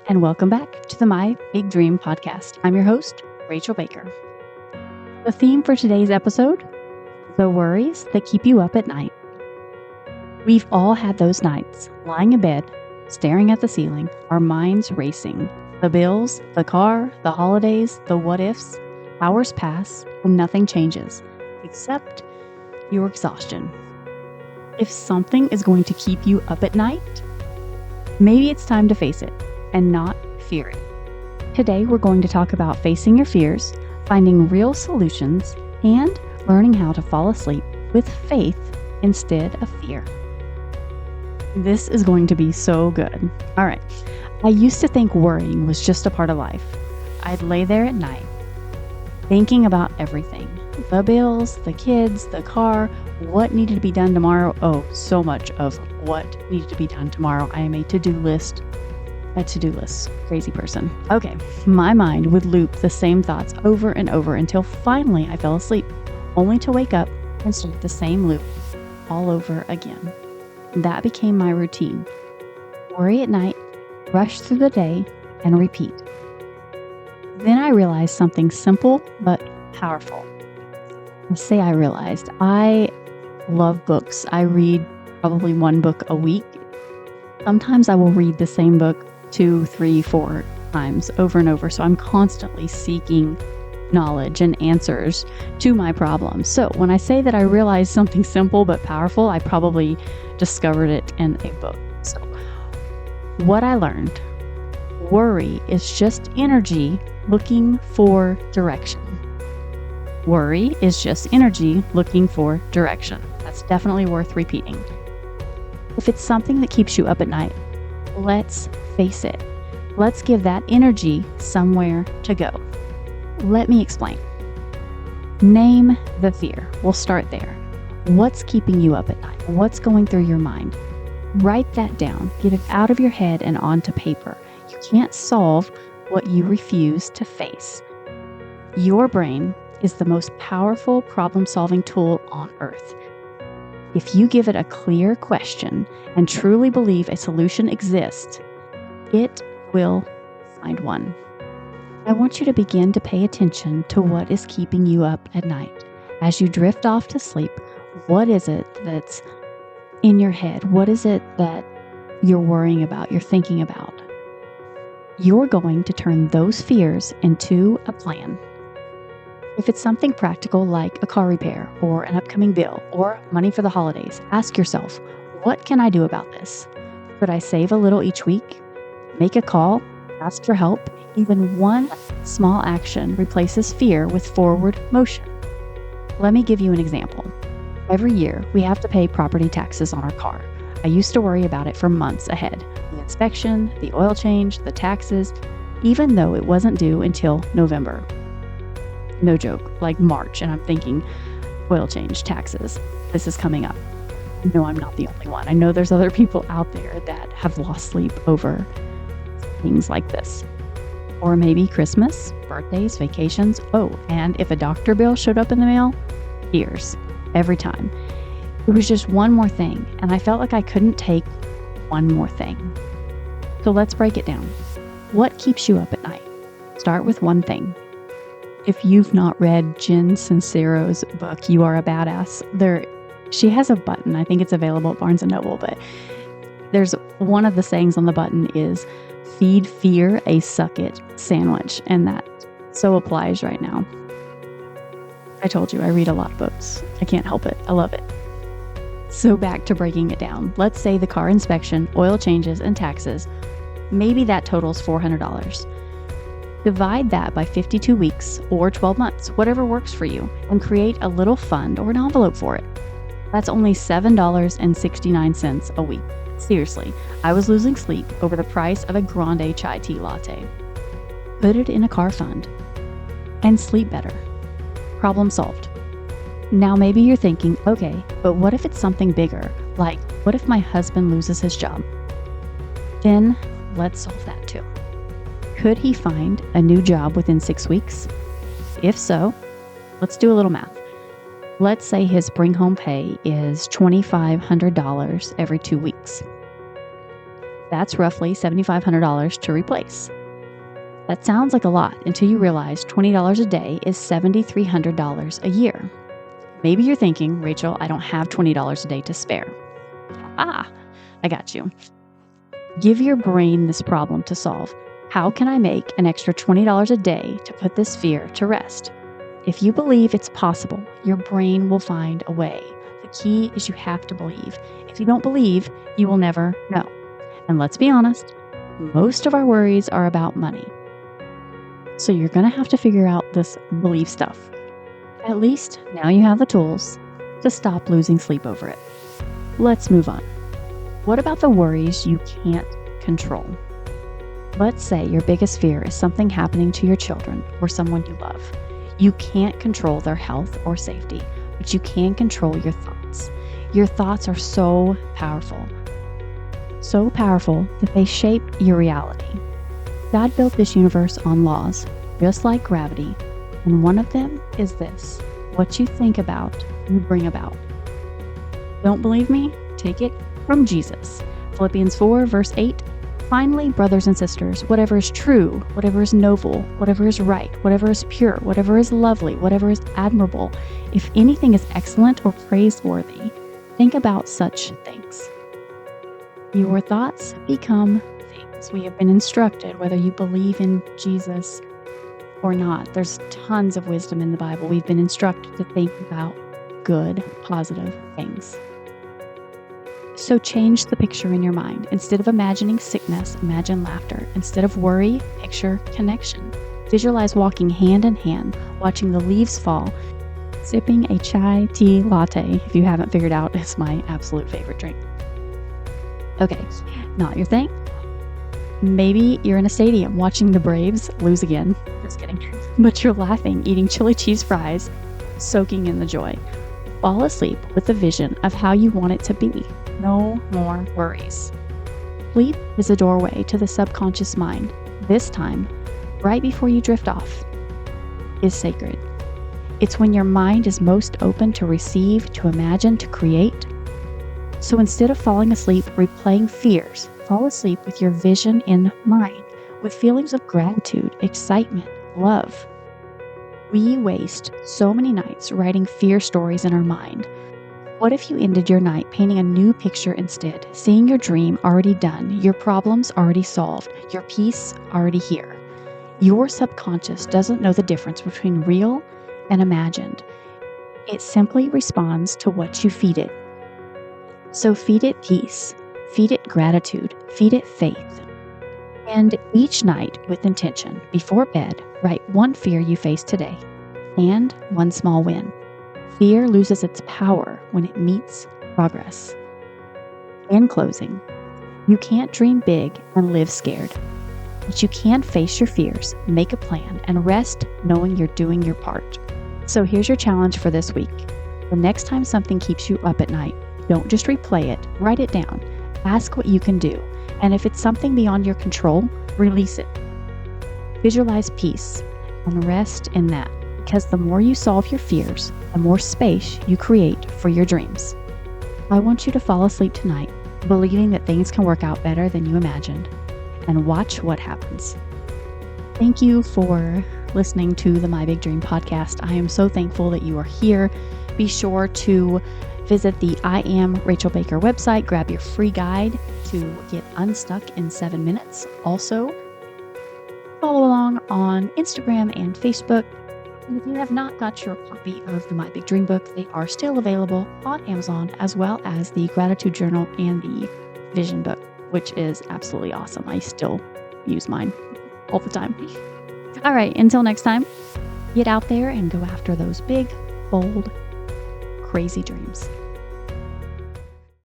and welcome back to the My Big Dream podcast. I'm your host, Rachel Baker. The theme for today's episode, the worries that keep you up at night. We've all had those nights, lying in bed, staring at the ceiling, our minds racing. The bills, the car, the holidays, the what-ifs. Hours pass and nothing changes, except your exhaustion. If something is going to keep you up at night, maybe it's time to face it and not fear it. Today, we're going to talk about facing your fears, finding real solutions, and learning how to fall asleep with faith instead of fear. This is going to be so good. All right. I used to think worrying was just a part of life. I'd lay there at night, thinking about everything. The bills, the kids, the car, what needed to be done tomorrow. Oh, so much of what needed to be done tomorrow. I am a to-do list. Crazy person. Okay, my mind would loop the same thoughts over and over until finally I fell asleep, only to wake up and start the same loop all over again. That became my routine. Worry at night, rush through the day, and repeat. Then I realized something simple but powerful. I realized I love books. I read probably one book a week. Sometimes I will read the same book 2, 3, 4 times over and over. So I'm constantly seeking knowledge and answers to my problems. So when I say that I realized something simple but powerful, I probably discovered it in a book. So what I learned, worry is just energy looking for direction. Worry is just energy looking for direction. That's definitely worth repeating. If it's something that keeps you up at night, let's face it. Let's give that energy somewhere to go. Let me explain. Name the fear. We'll start there. What's keeping you up at night? What's going through your mind? Write that down. Get it out of your head and onto paper. You can't solve what you refuse to face. Your brain is the most powerful problem-solving tool on earth. If you give it a clear question and truly believe a solution exists, it will find one. I want you to begin to pay attention to what is keeping you up at night. As you drift off to sleep, what is it that's in your head? What is it that you're worrying about, you're thinking about? You're going to turn those fears into a plan. If it's something practical like a car repair or an upcoming bill or money for the holidays, ask yourself, what can I do about this? Could I save a little each week? Make a call? Ask for help? Even one small action replaces fear with forward motion. Let me give you an example. Every year, we have to pay property taxes on our car. I used to worry about it for months ahead. The inspection, the oil change, the taxes, even though it wasn't due until November. No joke, like March, and I'm thinking, oil change, taxes, this is coming up. No, I'm not the only one. I know there's other people out there that have lost sleep over things like this. Or maybe Christmas, birthdays, vacations. Oh, and if a doctor bill showed up in the mail, tears every time. It was just one more thing, and I felt like I couldn't take one more thing. So let's break it down. What keeps you up at night? Start with one thing. If you've not read Jen Sincero's book, You Are a Badass, she has a button. I think it's available at Barnes & Noble, but there's one of the sayings on the button is, feed fear a suck it sandwich. And that so applies right now. I told you, I read a lot of books. I can't help it. I love it. So back to breaking it down. Let's say the car inspection, oil changes, and taxes. Maybe that totals $400. Divide that by 52 weeks or 12 months, whatever works for you, and create a little fund or an envelope for it. That's only $7.69 a week. Seriously, I was losing sleep over the price of a grande chai tea latte. Put it in a car fund and sleep better. Problem solved. Now maybe you're thinking, okay, but what if it's something bigger? Like, what if my husband loses his job? Then let's solve that too. Could he find a new job within 6 weeks? If so, let's do a little math. Let's say his bring home pay is $2,500 every 2 weeks. That's roughly $7,500 to replace. That sounds like a lot until you realize $20 a day is $7,300 a year. Maybe you're thinking, Rachel, I don't have $20 a day to spare. I got you. Give your brain this problem to solve. How can I make an extra $20 a day to put this fear to rest? If you believe it's possible, your brain will find a way. The key is you have to believe. If you don't believe, you will never know. And let's be honest, most of our worries are about money. So you're going to have to figure out this belief stuff. At least now you have the tools to stop losing sleep over it. Let's move on. What about the worries you can't control? Let's say your biggest fear is something happening to your children or someone you love. You can't control their health or safety, but you can control your thoughts. Your thoughts are so powerful that they shape your reality. God built this universe on laws, just like gravity, and one of them is this: what you think about, you bring about. Don't believe me? Take it from Jesus. Philippians 4, verse 8. Finally, brothers and sisters, whatever is true, whatever is noble, whatever is right, whatever is pure, whatever is lovely, whatever is admirable, if anything is excellent or praiseworthy, think about such things. Your thoughts become things. We have been instructed, whether you believe in Jesus or not. There's tons of wisdom in the Bible. We've been instructed to think about good, positive things. So change the picture in your mind. Instead of imagining sickness, imagine laughter. Instead of worry, picture connection. Visualize walking hand in hand, watching the leaves fall, sipping a chai tea latte. If you haven't figured out, it's my absolute favorite drink. Okay, not your thing. Maybe you're in a stadium watching the Braves lose again. Just kidding. But you're laughing, eating chili cheese fries, soaking in the joy. Fall asleep with the vision of how you want it to be. No more worries. Sleep is a doorway to the subconscious mind. This time, right before you drift off, is sacred. It's when your mind is most open to receive, to imagine, to create. So instead of falling asleep replaying fears, fall asleep with your vision in mind, with feelings of gratitude, excitement, love. We waste so many nights writing fear stories in our mind. What if you ended your night painting a new picture instead, seeing your dream already done, your problems already solved, your peace already here? Your subconscious doesn't know the difference between real and imagined. It simply responds to what you feed it. So feed it peace, feed it gratitude, feed it faith. And each night with intention, before bed, write one fear you face today and one small win. Fear loses its power when it meets progress. In closing, you can't dream big and live scared, but you can face your fears, make a plan, and rest knowing you're doing your part. So here's your challenge for this week. The next time something keeps you up at night, don't just replay it, write it down. Ask what you can do, and if it's something beyond your control, release it. Visualize peace and rest in that, because the more you solve your fears, the more space you create for your dreams. I want you to fall asleep tonight believing that things can work out better than you imagined, and watch what happens. Thank you for listening to the My Big Dream podcast. I am so thankful that you are here. Be sure to visit the I Am Rachel Baker website, grab your free guide to get unstuck in 7 minutes. Also, follow along on Instagram and Facebook. And if you have not got your copy of the My Big Dream book, they are still available on Amazon, as well as the Gratitude Journal and the Vision book, which is absolutely awesome. I still use mine all the time. All right, until next time, get out there and go after those big, bold, crazy dreams.